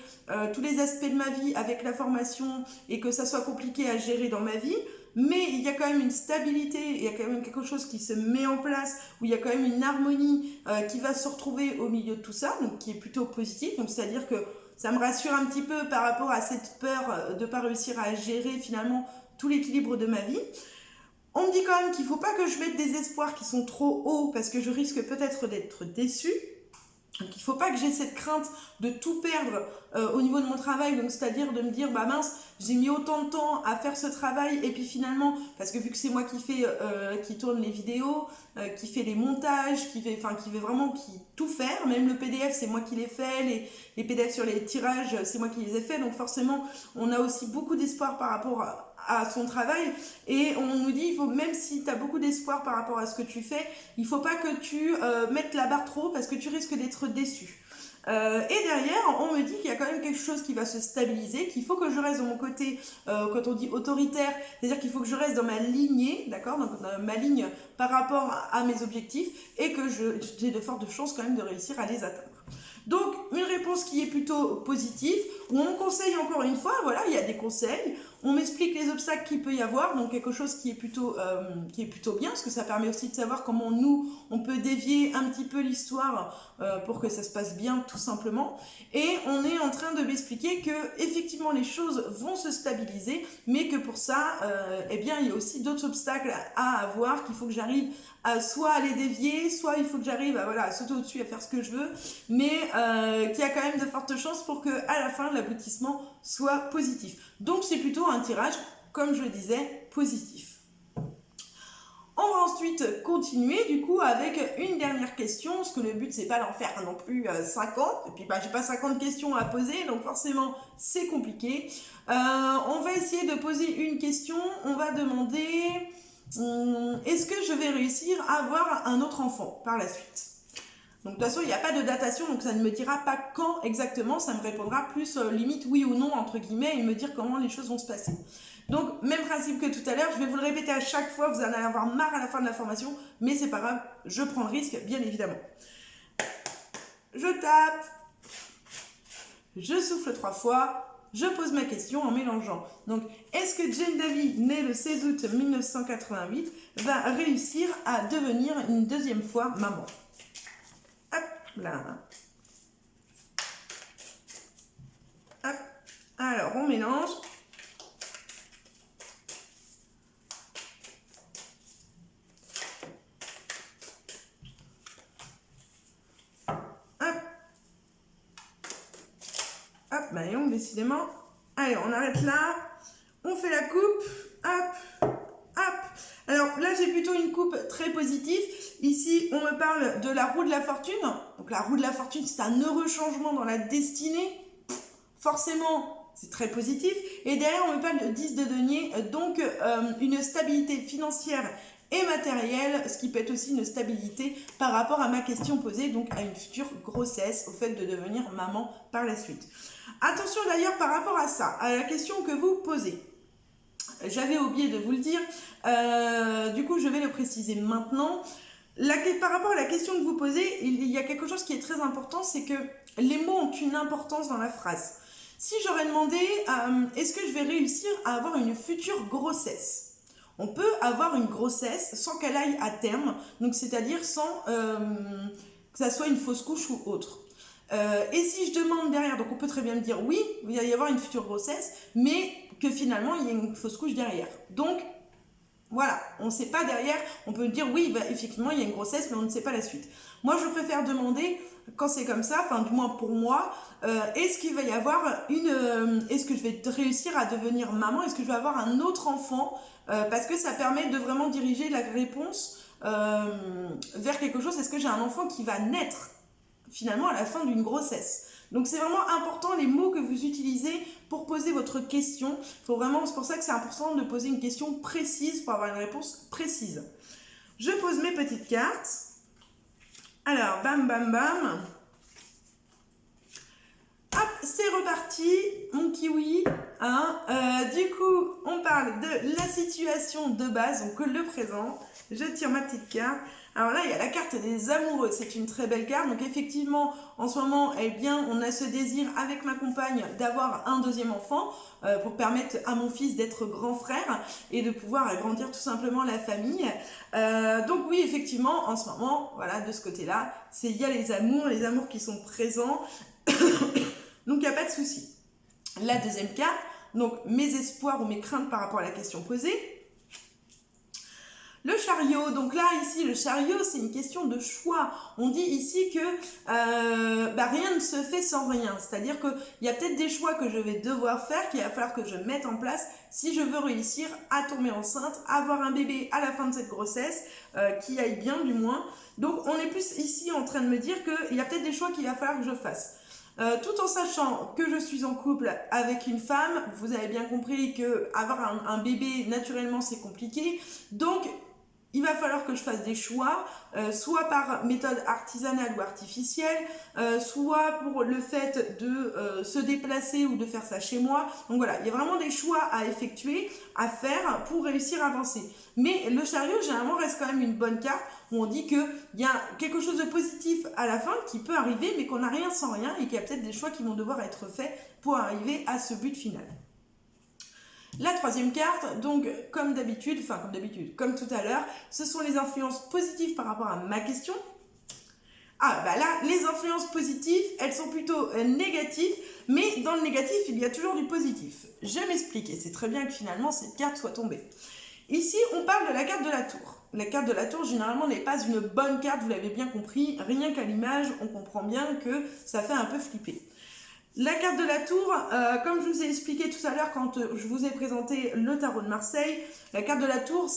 tous les aspects de ma vie avec la formation et que ça soit compliqué à gérer dans ma vie. Mais il y a quand même une stabilité, il y a quand même quelque chose qui se met en place, où il y a quand même une harmonie qui va se retrouver au milieu de tout ça, donc qui est plutôt positif. Donc c'est-à-dire que ça me rassure un petit peu par rapport à cette peur de ne pas réussir à gérer finalement tout l'équilibre de ma vie. On me dit quand même qu'il ne faut pas que je mette des espoirs qui sont trop hauts parce que je risque peut-être d'être déçue. Donc il ne faut pas que j'ai cette crainte de tout perdre au niveau de mon travail, donc c'est-à-dire de me dire bah mince, j'ai mis autant de temps à faire ce travail et puis finalement, parce que vu que c'est moi qui tourne les vidéos, qui fait les montages, qui fait vraiment tout faire, même le PDF c'est moi qui l'ai fait, les PDF sur les tirages c'est moi qui les ai fait, donc forcément on a aussi beaucoup d'espoir par rapport à son travail et on nous dit il faut, même si tu as beaucoup d'espoir par rapport à ce que tu fais, il faut pas que tu mettes la barre trop parce que tu risques d'être déçu. Et derrière, on me dit qu'il y a quand même quelque chose qui va se stabiliser, qu'il faut que je reste dans mon côté, quand on dit autoritaire, c'est-à-dire qu'il faut que je reste dans ma lignée, d'accord, donc dans ma ligne par rapport à mes objectifs et que j'ai de fortes chances quand même de réussir à les atteindre. Donc, une réponse qui est plutôt positive, où on me conseille encore une fois, voilà, il y a des conseils, on m'explique les obstacles qu'il peut y avoir, donc quelque chose qui est plutôt bien, parce que ça permet aussi de savoir comment nous, on peut dévier un petit peu l'histoire pour que ça se passe bien, tout simplement. Et on est en train de m'expliquer que effectivement les choses vont se stabiliser, mais que pour ça, eh bien, il y a aussi d'autres obstacles à avoir, qu'il faut que j'arrive soit à les dévier, soit il faut que j'arrive à sauter au-dessus, à faire ce que je veux, mais qu'il y a quand même de fortes chances pour que à la fin l'aboutissement soit positif. Donc c'est plutôt un tirage, comme je le disais, positif. On va ensuite continuer du coup avec une dernière question, parce que le but c'est pas d'en faire non plus 50, et puis j'ai pas 50 questions à poser, donc forcément c'est compliqué. On va essayer de poser une question, on va demander est-ce que je vais réussir à avoir un autre enfant par la suite? Donc de toute façon il n'y a pas de datation, donc ça ne me dira pas quand exactement, ça me répondra plus limite oui ou non entre guillemets et me dire comment les choses vont se passer. Donc même principe que tout à l'heure, je vais vous le répéter à chaque fois, vous en allez avoir marre à la fin de la formation, mais c'est pas grave, je prends le risque bien évidemment. Je tape, je souffle 3 fois, je pose ma question en mélangeant. Donc, est-ce que Jane Davy, née le 16 août 1988, va réussir à devenir une deuxième fois maman? Hop là. Hop. Alors, on mélange. Hop, Marion, décidément. Allez, on arrête là. On fait la coupe. Hop, hop. Alors là, j'ai plutôt une coupe très positive. Ici, on me parle de la roue de la fortune. Donc la roue de la fortune, c'est un heureux changement dans la destinée. Forcément, c'est très positif. Et derrière, on me parle de 10 de denier. Donc une stabilité financière et matérielle, ce qui peut être aussi une stabilité par rapport à ma question posée, donc à une future grossesse, au fait de devenir maman par la suite. Attention d'ailleurs par rapport à ça, à la question que vous posez. J'avais oublié de vous le dire, du coup je vais le préciser maintenant. Par rapport à la question que vous posez, il y a quelque chose qui est très important, c'est que les mots ont une importance dans la phrase. Si j'aurais demandé est-ce que je vais réussir à avoir une future grossesse? On peut avoir une grossesse sans qu'elle aille à terme, donc c'est-à-dire sans que ça soit une fausse couche ou autre. Et si je demande derrière, donc on peut très bien me dire oui, il va y avoir une future grossesse, mais que finalement il y a une fausse couche derrière. Donc voilà, on ne sait pas derrière, on peut dire oui, effectivement il y a une grossesse, mais on ne sait pas la suite. Moi je préfère demander, quand c'est comme ça, enfin du moins pour moi, est-ce qu'il va y avoir est-ce que je vais réussir à devenir maman, est-ce que je vais avoir un autre enfant, parce que ça permet de vraiment diriger la réponse vers quelque chose, est-ce que j'ai un enfant qui va naître finalement à la fin d'une grossesse. Donc c'est vraiment important les mots que vous utilisez pour poser votre question. C'est pour ça que c'est important de poser une question précise pour avoir une réponse précise. Je pose mes petites cartes. Alors, bam, bam, bam. Hop, c'est reparti, mon kiwi. Du coup, on parle de la situation de base, donc le présent. Je tire ma petite carte. Alors là, il y a la carte des amoureux. C'est une très belle carte. Donc effectivement, en ce moment, eh bien, on a ce désir avec ma compagne d'avoir un deuxième enfant pour permettre à mon fils d'être grand frère et de pouvoir agrandir tout simplement la famille. Donc oui, effectivement, en ce moment, voilà, de ce côté-là, il y a les amours qui sont présents. Donc, il n'y a pas de souci. La deuxième carte, donc mes espoirs ou mes craintes par rapport à la question posée. Le chariot, donc là ici le chariot c'est une question de choix. On dit ici que rien ne se fait sans rien, c'est-à-dire qu'il y a peut-être des choix que je vais devoir faire, qu'il va falloir que je mette en place si je veux réussir à tomber enceinte, avoir un bébé à la fin de cette grossesse, qui aille bien du moins. Donc on est plus ici en train de me dire qu'il y a peut-être des choix qu'il va falloir que je fasse. Tout en sachant que je suis en couple avec une femme, vous avez bien compris que avoir un bébé naturellement c'est compliqué, donc il va falloir que je fasse des choix, soit par méthode artisanale ou artificielle, soit pour le fait de se déplacer ou de faire ça chez moi. Donc voilà, il y a vraiment des choix à effectuer, à faire pour réussir à avancer. Mais le chariot, généralement, reste quand même une bonne carte où on dit qu'il y a quelque chose de positif à la fin qui peut arriver, mais qu'on n'a rien sans rien et qu'il y a peut-être des choix qui vont devoir être faits pour arriver à ce but final. La troisième carte, donc comme d'habitude, comme tout à l'heure, ce sont les influences positives par rapport à ma question. Ah bah là, les influences positives, elles sont plutôt négatives, mais dans le négatif, il y a toujours du positif. Je m'explique, et c'est très bien que finalement cette carte soit tombée. Ici, on parle de la carte de la tour. La carte de la tour, généralement, n'est pas une bonne carte, vous l'avez bien compris. Rien qu'à l'image, on comprend bien que ça fait un peu flipper. La carte de la tour, comme je vous ai expliqué tout à l'heure quand je vous ai présenté le tarot de Marseille, la carte de la tour,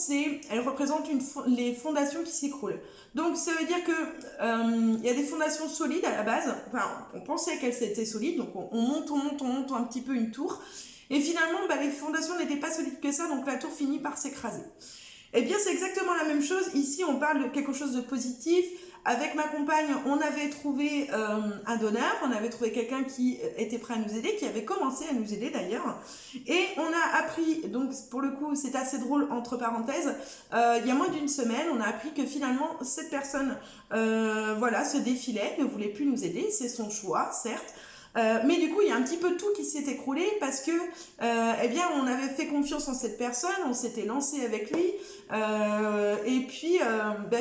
elle représente les fondations qui s'écroulent. Donc ça veut dire que y a des fondations solides à la base, enfin on pensait qu'elles étaient solides, donc on monte un petit peu une tour, et finalement les fondations n'étaient pas solides que ça, donc la tour finit par s'écraser. Eh bien c'est exactement la même chose, ici on parle de quelque chose de positif. Avec ma compagne, on avait trouvé un donneur, on avait trouvé quelqu'un qui était prêt à nous aider, qui avait commencé à nous aider d'ailleurs. Et on a appris, donc pour le coup c'est assez drôle entre parenthèses, il y a moins d'une semaine, on a appris que finalement cette personne se défilait, ne voulait plus nous aider, c'est son choix certes. Mais du coup, il y a un petit peu tout qui s'est écroulé parce que, on avait fait confiance en cette personne, on s'était lancé avec lui, et puis,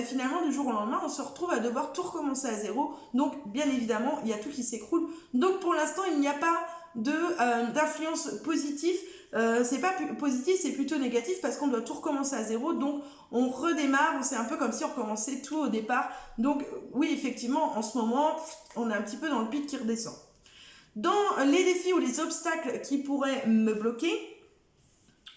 finalement, du jour au lendemain, on se retrouve à devoir tout recommencer à zéro. Donc, bien évidemment, il y a tout qui s'écroule. Donc, pour l'instant, il n'y a pas d'influence positive. C'est pas positif, c'est plutôt négatif parce qu'on doit tout recommencer à zéro. Donc, on redémarre. C'est un peu comme si on recommençait tout au départ. Donc, oui, effectivement, en ce moment, on est un petit peu dans le pic qui redescend. Dans les défis ou les obstacles qui pourraient me bloquer,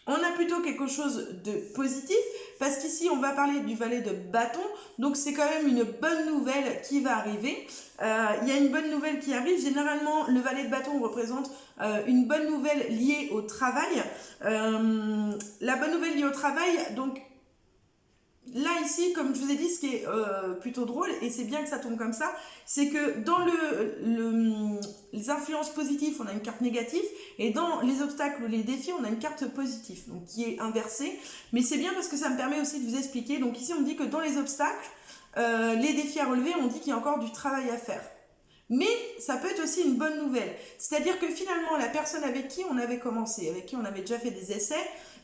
on a plutôt quelque chose de positif parce qu'ici on va parler du valet de bâton, donc c'est quand même une bonne nouvelle qui va arriver. Il y a une bonne nouvelle qui arrive. Généralement le valet de bâton représente une bonne nouvelle liée au travail. La bonne nouvelle liée au travail, donc là ici, comme je vous ai dit, ce qui est plutôt drôle, et c'est bien que ça tombe comme ça, c'est que dans les influences positives, on a une carte négative, et dans les obstacles ou les défis, on a une carte positive, donc qui est inversée. Mais c'est bien parce que ça me permet aussi de vous expliquer. Donc ici, on me dit que dans les obstacles, les défis à relever, on dit qu'il y a encore du travail à faire. Mais ça peut être aussi une bonne nouvelle. C'est-à-dire que finalement, la personne avec qui on avait commencé, avec qui on avait déjà fait des essais,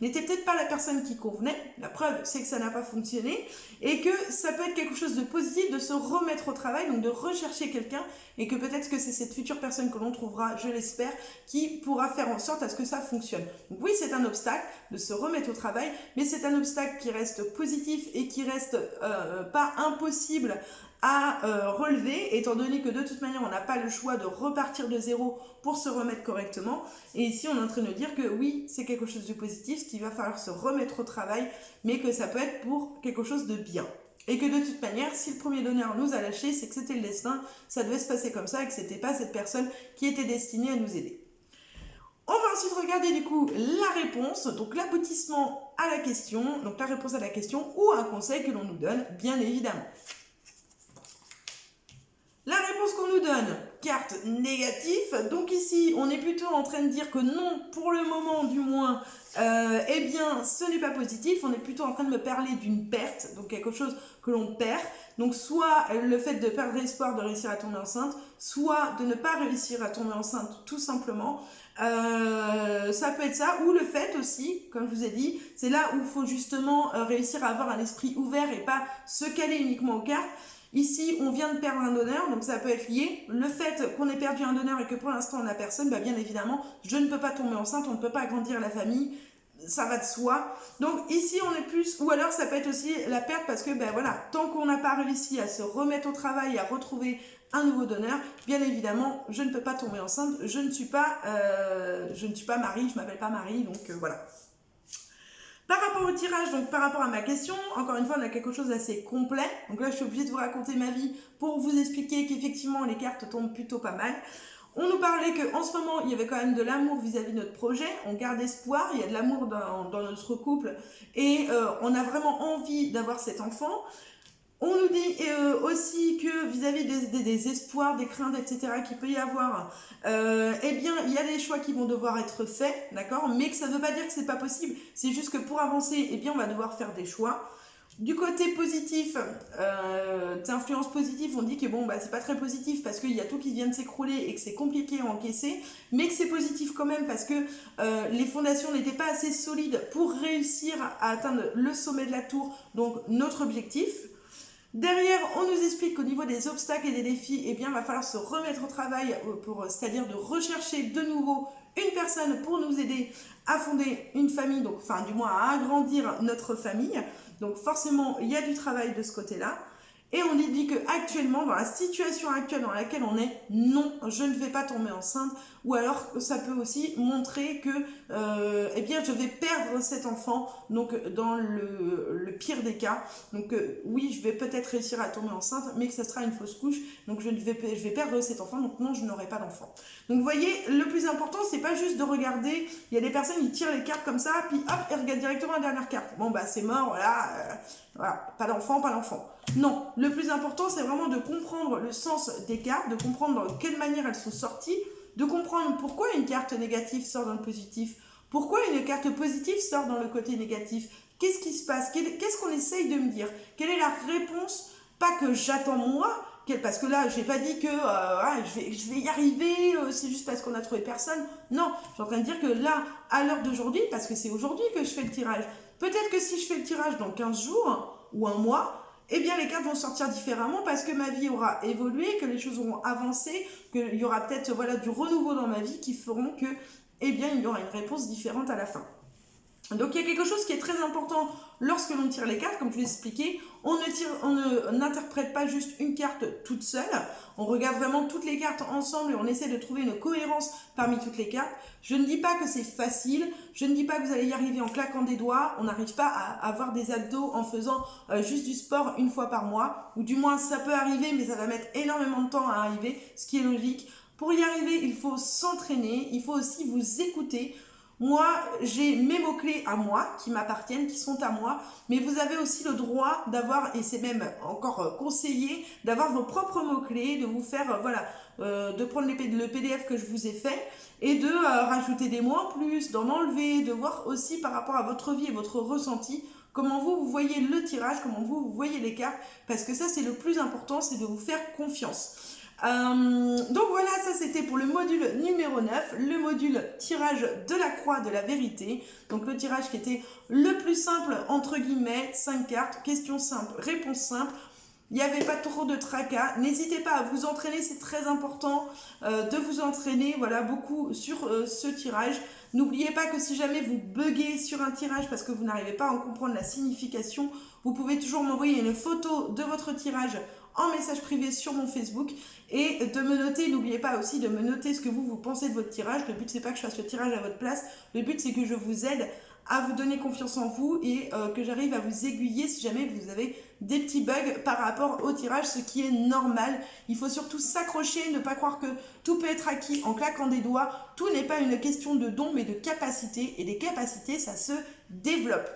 n'était peut-être pas la personne qui convenait. La preuve, c'est que ça n'a pas fonctionné. Et que ça peut être quelque chose de positif de se remettre au travail, donc de rechercher quelqu'un. Et que peut-être que c'est cette future personne que l'on trouvera, je l'espère, qui pourra faire en sorte à ce que ça fonctionne. Donc oui, c'est un obstacle de se remettre au travail, mais c'est un obstacle qui reste positif et qui reste pas impossible à relever, étant donné que de toute manière on n'a pas le choix de repartir de zéro pour se remettre correctement. Et ici on est en train de dire que oui, c'est quelque chose de positif, qu'il va falloir se remettre au travail, mais que ça peut être pour quelque chose de bien. Et que de toute manière, si le premier donneur nous a lâchés, c'est que c'était le destin, ça devait se passer comme ça et que c'était pas cette personne qui était destinée à nous aider. On va ensuite regarder du coup la réponse, donc l'aboutissement à la question, donc la réponse à la question ou un conseil que l'on nous donne, bien évidemment. La réponse qu'on nous donne, carte négative, donc ici on est plutôt en train de dire que non, pour le moment du moins, ce n'est pas positif, on est plutôt en train de me parler d'une perte, donc quelque chose que l'on perd, donc soit le fait de perdre l'espoir de réussir à tomber enceinte, soit de ne pas réussir à tomber enceinte tout simplement. Ça peut être ça, ou le fait aussi, comme je vous ai dit, c'est là où il faut justement réussir à avoir un esprit ouvert et pas se caler uniquement aux cartes. Ici, on vient de perdre un donneur, donc ça peut être lié. Le fait qu'on ait perdu un donneur et que pour l'instant on n'a personne, bah bien évidemment, je ne peux pas tomber enceinte, on ne peut pas agrandir la famille, ça va de soi. Donc ici, on est plus... Ou alors, ça peut être aussi la perte parce que, ben voilà, tant qu'on n'a pas réussi à se remettre au travail, à retrouver un nouveau donneur, bien évidemment, je ne peux pas tomber enceinte, je ne suis pas Marie, je m'appelle pas Marie, donc voilà. Par rapport au tirage, donc par rapport à ma question, encore une fois, on a quelque chose d'assez complet. Donc là, je suis obligée de vous raconter ma vie pour vous expliquer qu'effectivement, les cartes tombent plutôt pas mal. On nous parlait qu'en ce moment, il y avait quand même de l'amour vis-à-vis de notre projet. On garde espoir, il y a de l'amour dans notre couple et on a vraiment envie d'avoir cet enfant. On nous dit aussi que vis-à-vis des espoirs, des craintes, etc. qu'il peut y avoir, eh bien, il y a des choix qui vont devoir être faits, d'accord, mais que ça ne veut pas dire que c'est pas possible. C'est juste que pour avancer, eh bien, on va devoir faire des choix. Du côté positif, d'influence positive, on dit que bon, bah, c'est pas très positif parce qu'il y a tout qui vient de s'écrouler et que c'est compliqué à encaisser, mais que c'est positif quand même parce que les fondations n'étaient pas assez solides pour réussir à atteindre le sommet de la tour, donc notre objectif. Derrière, on nous explique qu'au niveau des obstacles et des défis, eh bien, il va falloir se remettre au travail, c'est-à-dire de rechercher de nouveau une personne pour nous aider à fonder une famille, donc, enfin, du moins à agrandir notre famille. Donc, forcément, il y a du travail de ce côté-là. Et on dit qu'actuellement, dans la situation actuelle dans laquelle on est, non, je ne vais pas tomber enceinte. Ou alors, ça peut aussi montrer que eh bien, je vais perdre cet enfant, donc dans le pire des cas. Donc oui, je vais peut-être réussir à tomber enceinte, mais que ça sera une fausse couche. Donc je vais perdre cet enfant, donc non, je n'aurai pas d'enfant. Donc vous voyez, le plus important, c'est pas juste de regarder. Il y a des personnes qui tirent les cartes comme ça, puis hop, elles regardent directement la dernière carte. Bon, bah c'est mort, voilà, pas d'enfant, pas d'enfant. Non, le plus important, c'est vraiment de comprendre le sens des cartes, de comprendre de quelle manière elles sont sorties, de comprendre pourquoi une carte négative sort dans le positif, pourquoi une carte positive sort dans le côté négatif, qu'est-ce qui se passe, qu'est-ce qu'on essaye de me dire, quelle est la réponse, pas que j'attends moi, parce que là, je n'ai pas dit que je vais y arriver, c'est juste parce qu'on a trouvé personne. Non, je suis en train de dire que là, à l'heure d'aujourd'hui, parce que c'est aujourd'hui que je fais le tirage, peut-être que si je fais le tirage dans 15 jours ou un mois, eh bien les cartes vont sortir différemment parce que ma vie aura évolué, que les choses auront avancé, qu'il y aura peut-être voilà, du renouveau dans ma vie qui feront que eh bien, il y aura une réponse différente à la fin. Donc il y a quelque chose qui est très important lorsque l'on tire les cartes, comme je vous l'ai expliqué, on n'interprète pas juste une carte toute seule, on regarde vraiment toutes les cartes ensemble et on essaie de trouver une cohérence parmi toutes les cartes. Je ne dis pas que c'est facile, je ne dis pas que vous allez y arriver en claquant des doigts, on n'arrive pas à avoir des abdos en faisant juste du sport une fois par mois, ou du moins ça peut arriver mais ça va mettre énormément de temps à arriver, ce qui est logique. Pour y arriver, il faut s'entraîner, il faut aussi vous écouter. Moi, j'ai mes mots-clés à moi, qui m'appartiennent, qui sont à moi, mais vous avez aussi le droit d'avoir, et c'est même encore conseillé, d'avoir vos propres mots-clés, de vous faire, de prendre le PDF que je vous ai fait, et de rajouter des mots en plus, d'en enlever, de voir aussi par rapport à votre vie et votre ressenti, comment vous voyez le tirage, comment vous voyez les cartes, parce que ça c'est le plus important, c'est de vous faire confiance. Donc voilà, ça c'était pour le module numéro 9, le module tirage de la croix de la vérité. Donc le tirage qui était le plus simple, entre guillemets, 5 cartes, questions simples, réponses simples. Il n'y avait pas trop de tracas. N'hésitez pas à vous entraîner, c'est très important de vous entraîner beaucoup sur ce tirage. N'oubliez pas que si jamais vous buguez sur un tirage parce que vous n'arrivez pas à en comprendre la signification, vous pouvez toujours m'envoyer une photo de votre tirage en message privé sur mon Facebook et de me noter, n'oubliez pas aussi de me noter ce que vous pensez de votre tirage. Le but c'est pas que je fasse le tirage à votre place, le but c'est que je vous aide à vous donner confiance en vous et que j'arrive à vous aiguiller si jamais vous avez des petits bugs par rapport au tirage, ce qui est normal. Il faut surtout s'accrocher, ne pas croire que tout peut être acquis en claquant des doigts. Tout n'est pas une question de don mais de capacité, et des capacités ça se développe.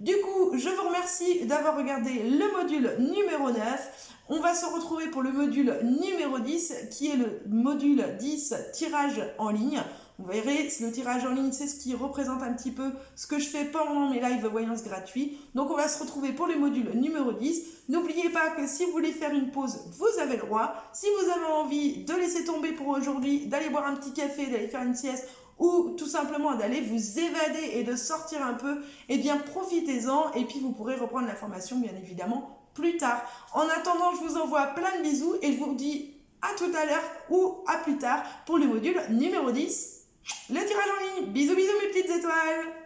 Du coup, je vous remercie d'avoir regardé le module numéro 9. On va se retrouver pour le module numéro 10, qui est le module 10, tirage en ligne. Vous verrez, le tirage en ligne, c'est ce qui représente un petit peu ce que je fais pendant mes live voyances gratuits. Donc, on va se retrouver pour le module numéro 10. N'oubliez pas que si vous voulez faire une pause, vous avez le droit. Si vous avez envie de laisser tomber pour aujourd'hui, d'aller boire un petit café, d'aller faire une sieste, ou tout simplement d'aller vous évader et de sortir un peu, eh bien profitez-en et puis vous pourrez reprendre la formation bien évidemment plus tard. En attendant, je vous envoie plein de bisous et je vous dis à tout à l'heure ou à plus tard pour le module numéro 10, le tirage en ligne. Bisous, bisous mes petites étoiles.